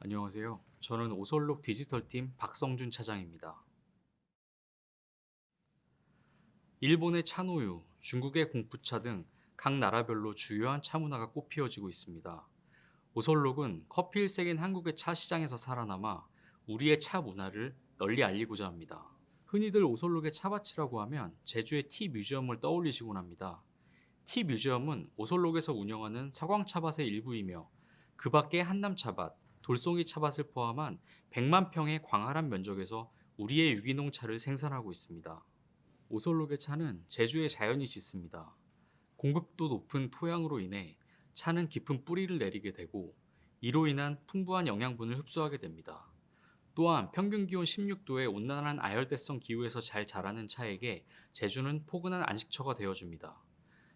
안녕하세요. 저는 오설록 디지털팀 박성준 차장입니다. 일본의 차노유, 중국의 공푸차 등 각 나라별로 주요한 차 문화가 꽃피워지고 있습니다. 오설록은 커피 일색인 한국의 차 시장에서 살아남아 우리의 차 문화를 널리 알리고자 합니다. 흔히들 오설록의 차밭이라고 하면 제주의 티 뮤지엄을 떠올리시곤 합니다. 티 뮤지엄은 오설록에서 운영하는 서광 차밭의 일부이며 그 밖에 한남 차밭, 돌송이 차밭을 포함한 100만 평의 광활한 면적에서 우리의 유기농 차를 생산하고 있습니다. 오설록의 차는 제주에 자연이 짙습니다. 공급도 높은 토양으로 인해 차는 깊은 뿌리를 내리게 되고 이로 인한 풍부한 영양분을 흡수하게 됩니다. 또한 평균 기온 16도의 온난한 아열대성 기후에서 잘 자라는 차에게 제주는 포근한 안식처가 되어줍니다.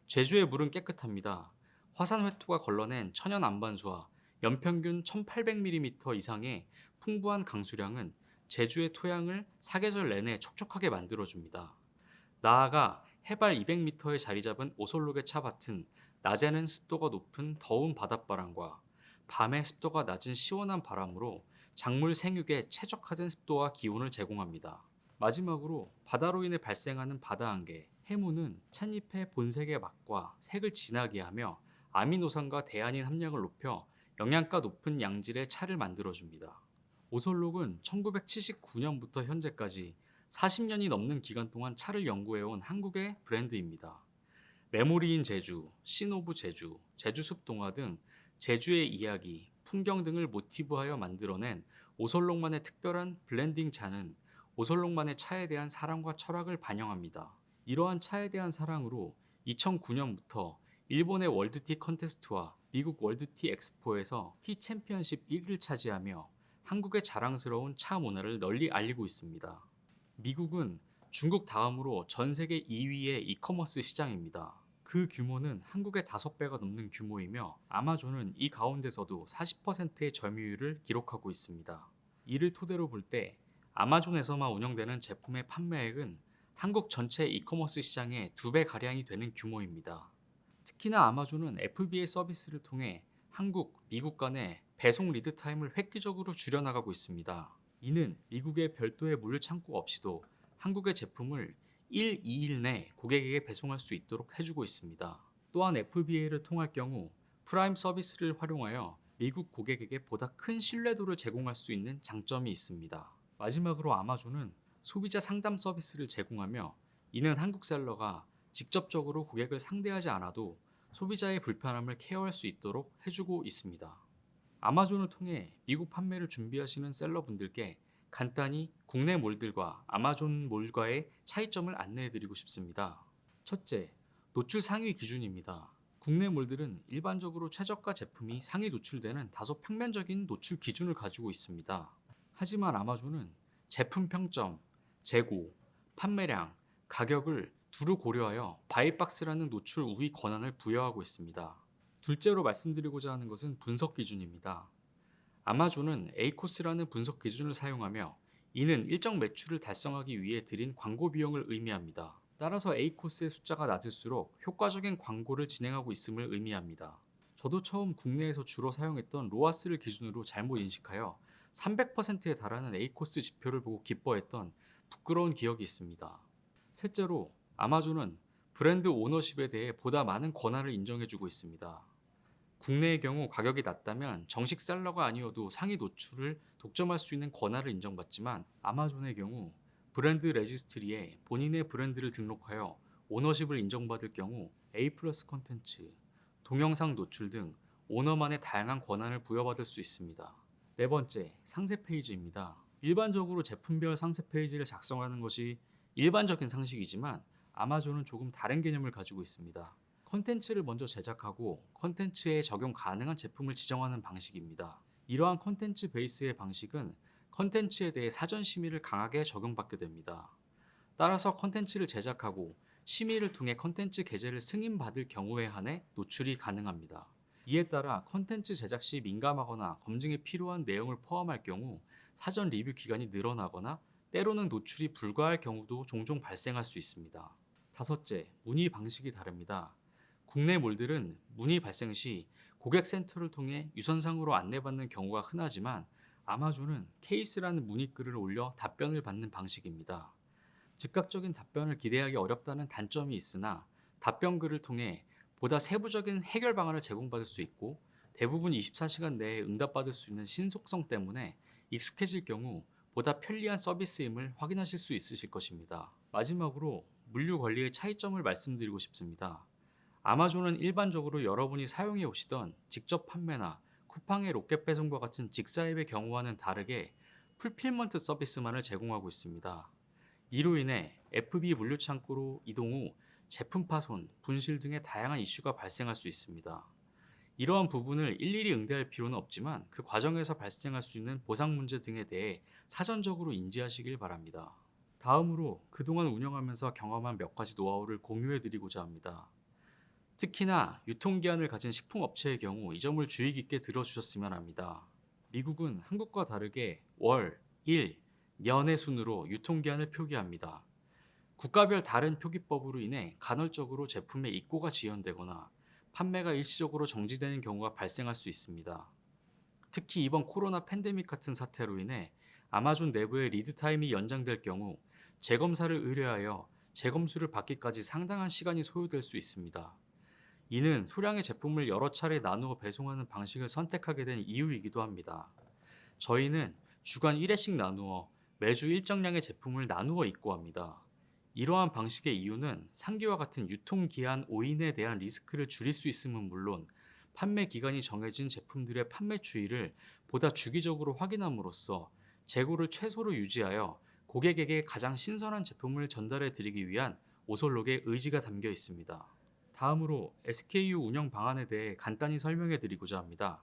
제주의 물은 깨끗합니다. 화산 회토가 걸러낸 천연 안반수와 연평균 1800mm 이상의 풍부한 강수량은 제주의 토양을 사계절 내내 촉촉하게 만들어줍니다. 나아가 해발 200m에 자리 잡은 오솔록의 차밭은 낮에는 습도가 높은 더운 바닷바람과 밤에 습도가 낮은 시원한 바람으로 작물 생육에 최적화된 습도와 기온을 제공합니다. 마지막으로 바다로 인해 발생하는 바다 안개, 해무는 찻잎의 본색의 맛과 색을 진하게 하며 아미노산과 대안인 함량을 높여 영양가 높은 양질의 차를 만들어줍니다. 오솔록은 1979년부터 현재까지 40년이 넘는 기간 동안 차를 연구해온 한국의 브랜드입니다. 메모리인 제주, 신 오브 제주, 제주숲 동화 등 제주의 이야기, 풍경 등을 모티브하여 만들어낸 오설록만의 특별한 블렌딩 차는 오설록만의 차에 대한 사랑과 철학을 반영합니다. 이러한 차에 대한 사랑으로 2009년부터 일본의 월드티 컨테스트와 미국 월드티 엑스포에서 티 챔피언십 1위를 차지하며 한국의 자랑스러운 차 문화를 널리 알리고 있습니다. 미국은 중국 다음으로 전 세계 2위의 이커머스 시장입니다. 그 규모는 한국의 5배가 넘는 규모이며 아마존은 이 가운데서도 40%의 점유율을 기록하고 있습니다. 이를 토대로 볼 때 아마존에서만 운영되는 제품의 판매액은 한국 전체 이커머스 시장의 2배가량이 되는 규모입니다. 특히나 아마존은 FBA 서비스를 통해 한국, 미국 간의 배송 리드 타임을 획기적으로 줄여나가고 있습니다. 이는 미국의 별도의 물 창고 없이도 한국의 제품을 1, 2일 내 고객에게 배송할 수 있도록 해주고 있습니다. 또한 FBA를 통할 경우 프라임 서비스를 활용하여 미국 고객에게 보다 큰 신뢰도를 제공할 수 있는 장점이 있습니다. 마지막으로 아마존은 소비자 상담 서비스를 제공하며 이는 한국 셀러가 직접적으로 고객을 상대하지 않아도 소비자의 불편함을 케어할 수 있도록 해주고 있습니다. 아마존을 통해 미국 판매를 준비하시는 셀러분들께 간단히 국내 몰들과 아마존 몰과의 차이점을 안내해드리고 싶습니다. 첫째, 노출 상위 기준입니다. 국내 몰들은 일반적으로 최저가 제품이 상위 노출되는 다소 평면적인 노출 기준을 가지고 있습니다. 하지만 아마존은 제품 평점, 재고, 판매량, 가격을 두루 고려하여 바이박스라는 노출 우위 권한을 부여하고 있습니다. 둘째로 말씀드리고자 하는 것은 분석 기준입니다. 아마존은 에이코스라는 분석 기준을 사용하며 이는 일정 매출을 달성하기 위해 들인 광고 비용을 의미합니다. 따라서 에이코스의 숫자가 낮을수록 효과적인 광고를 진행하고 있음을 의미합니다. 저도 처음 국내에서 주로 사용했던 로아스를 기준으로 잘못 인식하여 300%에 달하는 에이코스 지표를 보고 기뻐했던 부끄러운 기억이 있습니다. 셋째로 아마존은 브랜드 오너십에 대해 보다 많은 권한을 인정해주고 있습니다. 국내의 경우 가격이 낮다면 정식 셀러가 아니어도 상위 노출을 독점할 수 있는 권한을 인정받지만 아마존의 경우 브랜드 레지스트리에 본인의 브랜드를 등록하여 오너십을 인정받을 경우 A+ 콘텐츠, 동영상 노출 등 오너만의 다양한 권한을 부여받을 수 있습니다. 네 번째, 상세 페이지입니다. 일반적으로 제품별 상세 페이지를 작성하는 것이 일반적인 상식이지만 아마존은 조금 다른 개념을 가지고 있습니다. 컨텐츠를 먼저 제작하고 컨텐츠에 적용 가능한 제품을 지정하는 방식입니다. 이러한 컨텐츠 베이스의 방식은 컨텐츠에 대해 사전 심의를 강하게 적용받게 됩니다. 따라서 컨텐츠를 제작하고 심의를 통해 컨텐츠 게재를 승인받을 경우에 한해 노출이 가능합니다. 이에 따라 컨텐츠 제작 시 민감하거나 검증에 필요한 내용을 포함할 경우 사전 리뷰 기간이 늘어나거나 때로는 노출이 불가할 경우도 종종 발생할 수 있습니다. 다섯째, 문의 방식이 다릅니다. 국내 몰들은 문의 발생 시 고객 센터를 통해 유선상으로 안내받는 경우가 흔하지만 아마존은 케이스라는 문의글을 올려 답변을 받는 방식입니다. 즉각적인 답변을 기대하기 어렵다는 단점이 있으나 답변글을 통해 보다 세부적인 해결 방안을 제공받을 수 있고 대부분 24시간 내에 응답받을 수 있는 신속성 때문에 익숙해질 경우 보다 편리한 서비스임을 확인하실 수 있으실 것입니다. 마지막으로 물류 관리의 차이점을 말씀드리고 싶습니다. 아마존은 일반적으로 여러분이 사용해 오시던 직접 판매나 쿠팡의 로켓 배송과 같은 직사입의 경우와는 다르게 풀필먼트 서비스만을 제공하고 있습니다. 이로 인해 FB 물류 창고로 이동 후 제품 파손, 분실 등의 다양한 이슈가 발생할 수 있습니다. 이러한 부분을 일일이 응대할 필요는 없지만 그 과정에서 발생할 수 있는 보상 문제 등에 대해 사전적으로 인지하시길 바랍니다. 다음으로 그동안 운영하면서 경험한 몇 가지 노하우를 공유해 드리고자 합니다. 특히나 유통기한을 가진 식품업체의 경우 이 점을 주의 깊게 들어주셨으면 합니다. 미국은 한국과 다르게 월, 일, 년의 순으로 유통기한을 표기합니다. 국가별 다른 표기법으로 인해 간헐적으로 제품의 입고가 지연되거나 판매가 일시적으로 정지되는 경우가 발생할 수 있습니다. 특히 이번 코로나 팬데믹 같은 사태로 인해 아마존 내부의 리드타임이 연장될 경우 재검사를 의뢰하여 재검수를 받기까지 상당한 시간이 소요될 수 있습니다. 이는 소량의 제품을 여러 차례 나누어 배송하는 방식을 선택하게 된 이유이기도 합니다. 저희는 주간 1회씩 나누어 매주 일정량의 제품을 나누어 입고합니다. 이러한 방식의 이유는 상기와 같은 유통기한 오인에 대한 리스크를 줄일 수 있음은 물론 판매 기간이 정해진 제품들의 판매 추이를 보다 주기적으로 확인함으로써 재고를 최소로 유지하여 고객에게 가장 신선한 제품을 전달해 드리기 위한 오솔록의 의지가 담겨 있습니다. 다음으로 SKU 운영 방안에 대해 간단히 설명해 드리고자 합니다.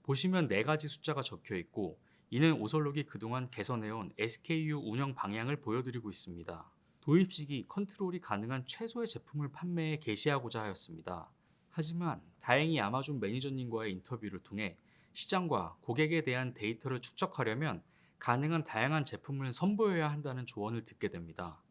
보시면 4가지 숫자가 적혀 있고 이는 오솔록이 그동안 개선해온 SKU 운영 방향을 보여드리고 있습니다. 도입 시기 컨트롤이 가능한 최소의 제품을 판매에 게시하고자 하였습니다. 하지만 다행히 아마존 매니저님과의 인터뷰를 통해 시장과 고객에 대한 데이터를 축적하려면 가능한 다양한 제품을 선보여야 한다는 조언을 듣게 됩니다.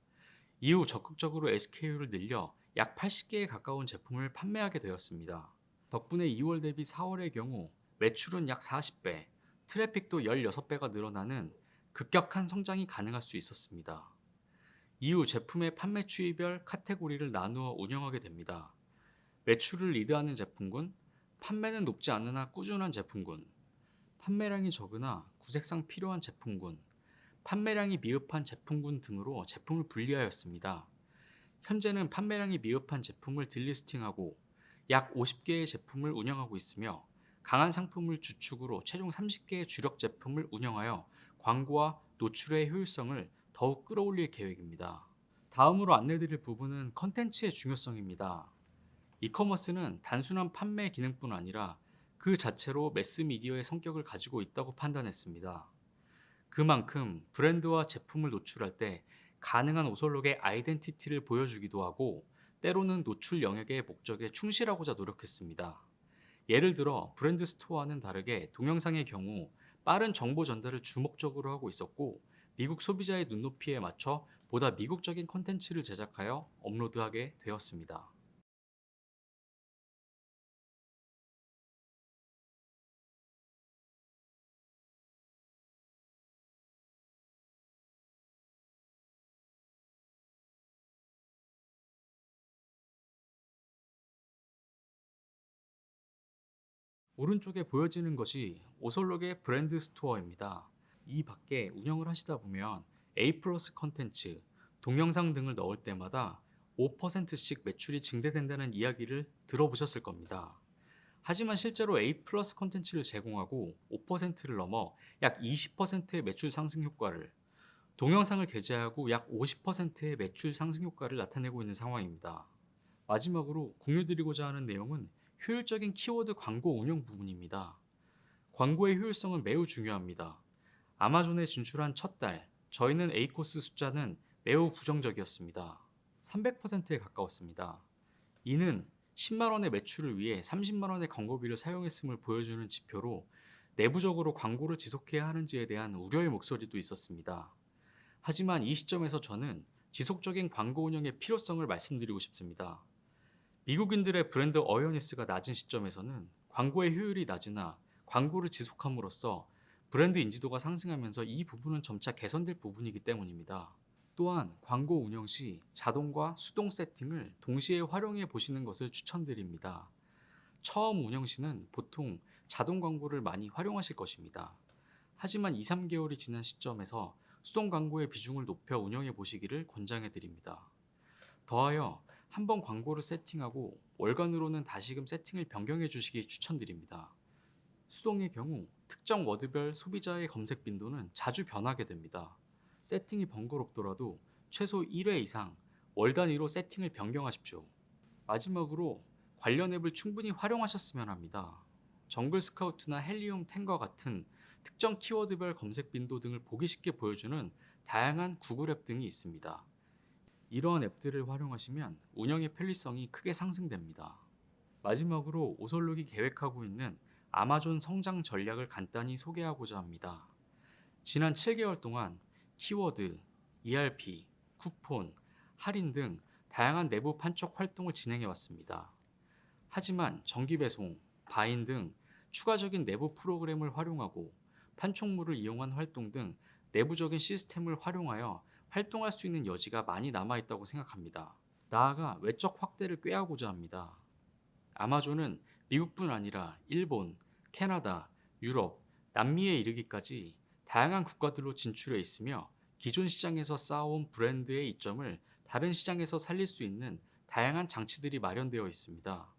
이후 적극적으로 SKU를 늘려 약 80개에 가까운 제품을 판매하게 되었습니다. 덕분에 2월 대비 4월의 경우 매출은 약 40배, 트래픽도 16배가 늘어나는 급격한 성장이 가능할 수 있었습니다. 이후 제품의 판매 추이별 카테고리를 나누어 운영하게 됩니다. 매출을 리드하는 제품군, 판매는 높지 않으나 꾸준한 제품군, 판매량이 적으나 구색상 필요한 제품군, 판매량이 미흡한 제품군 등으로 제품을 분리하였습니다. 현재는 판매량이 미흡한 제품을 딜리스팅하고 약 50개의 제품을 운영하고 있으며 강한 상품을 주축으로 최종 30개의 주력 제품을 운영하여 광고와 노출의 효율성을 더욱 끌어올릴 계획입니다. 다음으로 안내드릴 부분은 컨텐츠의 중요성입니다. 이커머스는 단순한 판매 기능뿐 아니라 그 자체로 매스미디어의 성격을 가지고 있다고 판단했습니다. 그만큼 브랜드와 제품을 노출할 때 가능한 오솔록의 아이덴티티를 보여주기도 하고 때로는 노출 영역의 목적에 충실하고자 노력했습니다. 예를 들어 브랜드 스토어와는 다르게 동영상의 경우 빠른 정보 전달을 주목적으로 하고 있었고 미국 소비자의 눈높이에 맞춰 보다 미국적인 콘텐츠를 제작하여 업로드하게 되었습니다. 오른쪽에 보여지는 것이 오솔록의 브랜드 스토어입니다. 이 밖에 운영을 하시다 보면 A 플러스 컨텐츠, 동영상 등을 넣을 때마다 5%씩 매출이 증대된다는 이야기를 들어보셨을 겁니다. 하지만 실제로 A 플러스 컨텐츠를 제공하고 5%를 넘어 약 20%의 매출 상승 효과를, 동영상을 게재하고 약 50%의 매출 상승 효과를 나타내고 있는 상황입니다. 마지막으로 공유드리고자 하는 내용은 효율적인 키워드 광고 운영 부분입니다. 광고의 효율성은 매우 중요합니다. 아마존에 진출한 첫 달, 저희는 A코스 숫자는 매우 부정적이었습니다. 300%에 가까웠습니다. 이는 10만 원의 매출을 위해 30만 원의 광고비를 사용했음을 보여주는 지표로 내부적으로 광고를 지속해야 하는지에 대한 우려의 목소리도 있었습니다. 하지만 이 시점에서 저는 지속적인 광고 운영의 필요성을 말씀드리고 싶습니다. 미국인들의 브랜드 어웨어니스가 낮은 시점에서는 광고의 효율이 낮으나 광고를 지속함으로써 브랜드 인지도가 상승하면서 이 부분은 점차 개선될 부분이기 때문입니다. 또한 광고 운영 시 자동과 수동 세팅을 동시에 활용해 보시는 것을 추천드립니다. 처음 운영 시는 보통 자동 광고를 많이 활용하실 것입니다. 하지만 2, 3개월이 지난 시점에서 수동 광고의 비중을 높여 운영해 보시기를 권장해 드립니다. 더하여 한번 광고를 세팅하고 월간으로는 다시금 세팅을 변경해 주시기 추천드립니다. 수동의 경우 특정 워드별 소비자의 검색 빈도는 자주 변하게 됩니다. 세팅이 번거롭더라도 최소 1회 이상 월 단위로 세팅을 변경하십시오. 마지막으로 관련 앱을 충분히 활용하셨으면 합니다. 정글 스카우트나 헬리움 10과 같은 특정 키워드별 검색 빈도 등을 보기 쉽게 보여주는 다양한 구글 앱 등이 있습니다. 이러한 앱들을 활용하시면 운영의 편리성이 크게 상승됩니다. 마지막으로 오설록이 계획하고 있는 아마존 성장 전략을 간단히 소개하고자 합니다. 지난 7개월 동안 키워드, ERP, 쿠폰, 할인 등 다양한 내부 판촉 활동을 진행해 왔습니다. 하지만 정기 배송, 바인 등 추가적인 내부 프로그램을 활용하고 판촉물을 이용한 활동 등 내부적인 시스템을 활용하여 활동할 수 있는 여지가 많이 남아 있다고 생각합니다. 나아가 외적 확대를 꾀하고자 합니다. 아마존은 미국뿐 아니라 일본, 캐나다, 유럽, 남미에 이르기까지 다양한 국가들로 진출해 있으며 기존 시장에서 쌓아온 브랜드의 이점을 다른 시장에서 살릴 수 있는 다양한 장치들이 마련되어 있습니다.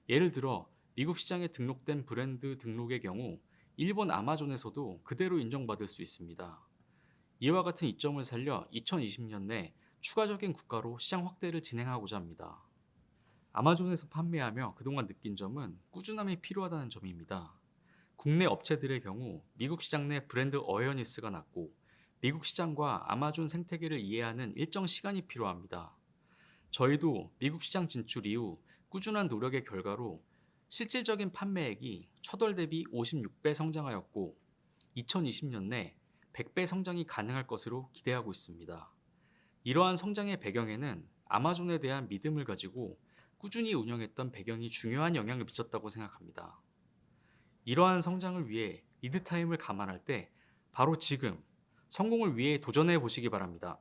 예를 들어 미국 시장에 등록된 브랜드 등록의 경우 일본 아마존에서도 그대로 인정받을 수 있습니다. 이와 같은 이점을 살려 2020년 내 추가적인 국가로 시장 확대를 진행하고자 합니다. 아마존에서 판매하며 그동안 느낀 점은 꾸준함이 필요하다는 점입니다. 국내 업체들의 경우 미국 시장 내 브랜드 어웨어니스가 낮고 미국 시장과 아마존 생태계를 이해하는 일정 시간이 필요합니다. 저희도 미국 시장 진출 이후 꾸준한 노력의 결과로 실질적인 판매액이 첫월 대비 56배 성장하였고 2020년 내 100배 성장이 가능할 것으로 기대하고 있습니다. 이러한 성장의 배경에는 아마존에 대한 믿음을 가지고 꾸준히 운영했던 배경이 중요한 영향을 미쳤다고 생각합니다. 이러한 성장을 위해 리드타임을 감안할 때 바로 지금 성공을 위해 도전해 보시기 바랍니다.